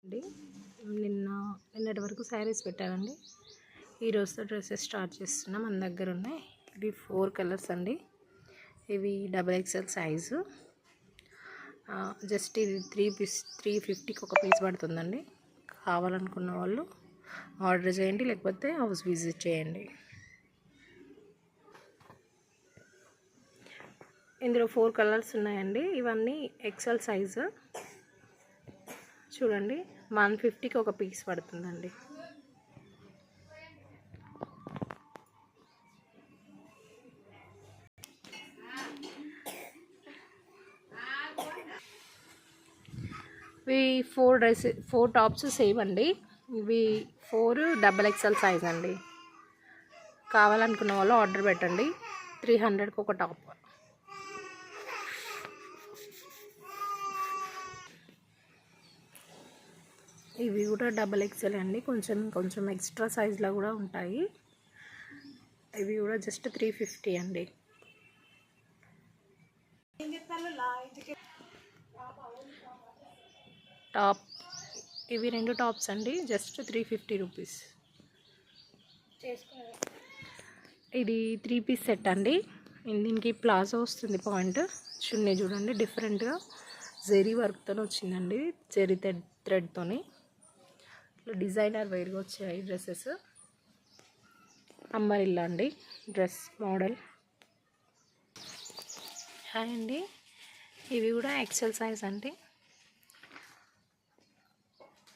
అండి నిన్నటి వరకు శారీస్ పెట్టానండి. ఈరోజుతో డ్రెస్సెస్ స్టార్ట్ చేస్తున్నాం. మన దగ్గర ఉన్నాయి. ఇవి 4 కలర్స్ అండి. ఇవి XXL సైజు. జస్ట్ ఇది 350కి ఒక పీస్ పడుతుందండి. కావాలనుకున్న వాళ్ళు ఆర్డర్ చేయండి, లేకపోతే హౌస్ విజిట్ చేయండి. ఇందులో 4 కలర్స్ ఉన్నాయండి. ఇవన్నీ XL సైజు. చూడండి, 150కి ఒక పీస్ పడుతుందండి. ఇవి 4 టాప్స్ సేమ్ అండి. ఇవి 4 XXL సైజ్ అండి. కావాలనుకున్న వాళ్ళు ఆర్డర్ పెట్టండి. 300కి ఒక టాప్. ఇవి కూడా XXL అండి. కొంచెం ఎక్స్ట్రా సైజ్లో కూడా ఉంటాయి. ఇవి కూడా జస్ట్ 350 అండి. టాప్ ఇవి 2 టాప్స్ అండి. Just 350 rupees. ఇది 3 పీస్ సెట్ అండి. దీనికి ప్లాజో వస్తుంది. పాయింట్ చున్నీ చూడండి, డిఫరెంట్గా జెరీ వర్క్తో వచ్చిందండి. జెరీ థ్రెడ్తోని డిజైనర్ వేర్గా వచ్చాయి డ్రెస్సెస్. అంబరిల్లా అండి డ్రెస్ మోడల్. హాయ్ అండి, ఇవి కూడా XL సైజ్ అండి.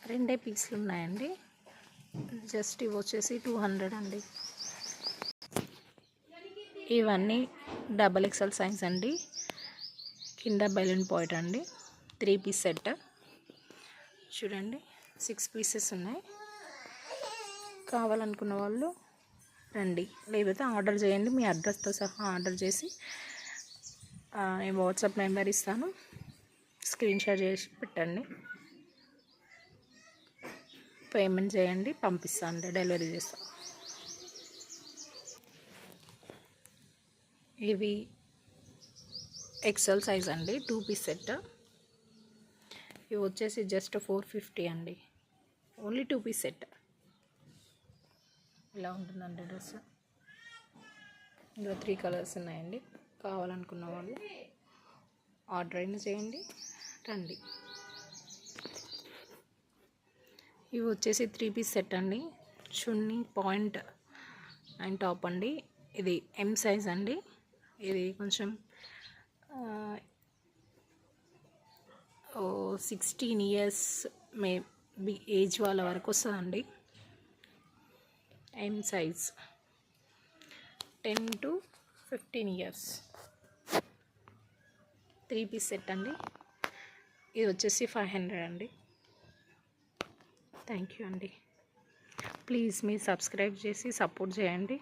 2 పీసులు ఉన్నాయండి. జస్ట్ ఇవి వచ్చేసి 200 అండి. ఇవన్నీ XXL సైజ్ అండి. కింద బెలూన్ పాయింట్ అండి. 3 పీస్ సెట్. చూడండి, 6 పీసెస్ ఉన్నాయి. కావాలనుకున్న వాళ్ళు రండి, లేకపోతే ఆర్డర్ చేయండి. మీ అడ్రస్తో సహా ఆర్డర్ చేసి నేను వాట్సాప్ నెంబర్ ఇస్తాను, స్క్రీన్ షాట్ చేసి పెట్టండి. పేమెంట్ చేయండి, పంపిస్తాను, డెలివరీ చేస్తాను. ఇవి XL సైజ్ అండి. 2 పీస్ సెట్. ఇవి వచ్చేసి జస్ట్ 450 అండి. Only 2 piece set. ఇలా ఉంటుందండి డ్రెస్. ఇందులో 3 కలర్స్ ఉన్నాయండి. కావాలనుకున్న వాళ్ళు ఆర్డర్ అయినా చేయండి, రండి. ఇవి వచ్చేసి 3 పీస్ సెట్ అండి. చున్నీ, పాయింట్ అండ్ టాప్ అండి. ఇది M సైజ్ అండి. ఇది కొంచెం 16 ఇయర్స్ మేబీ ఏజ్ వాళ్ళ వరకు వస్తుందండి. M size 10 to 15 years. 3 piece set అండి. ఇది వచ్చేసి 500 అండి. థ్యాంక్ యూ అండి. ప్లీజ్ మీరు సబ్స్క్రైబ్ చేసి సపోర్ట్ చేయండి.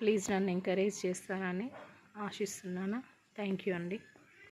ప్లీజ్ నన్ను ఎంకరేజ్ చేస్తారని ఆశిస్తున్నాను. థ్యాంక్ యూ అండి.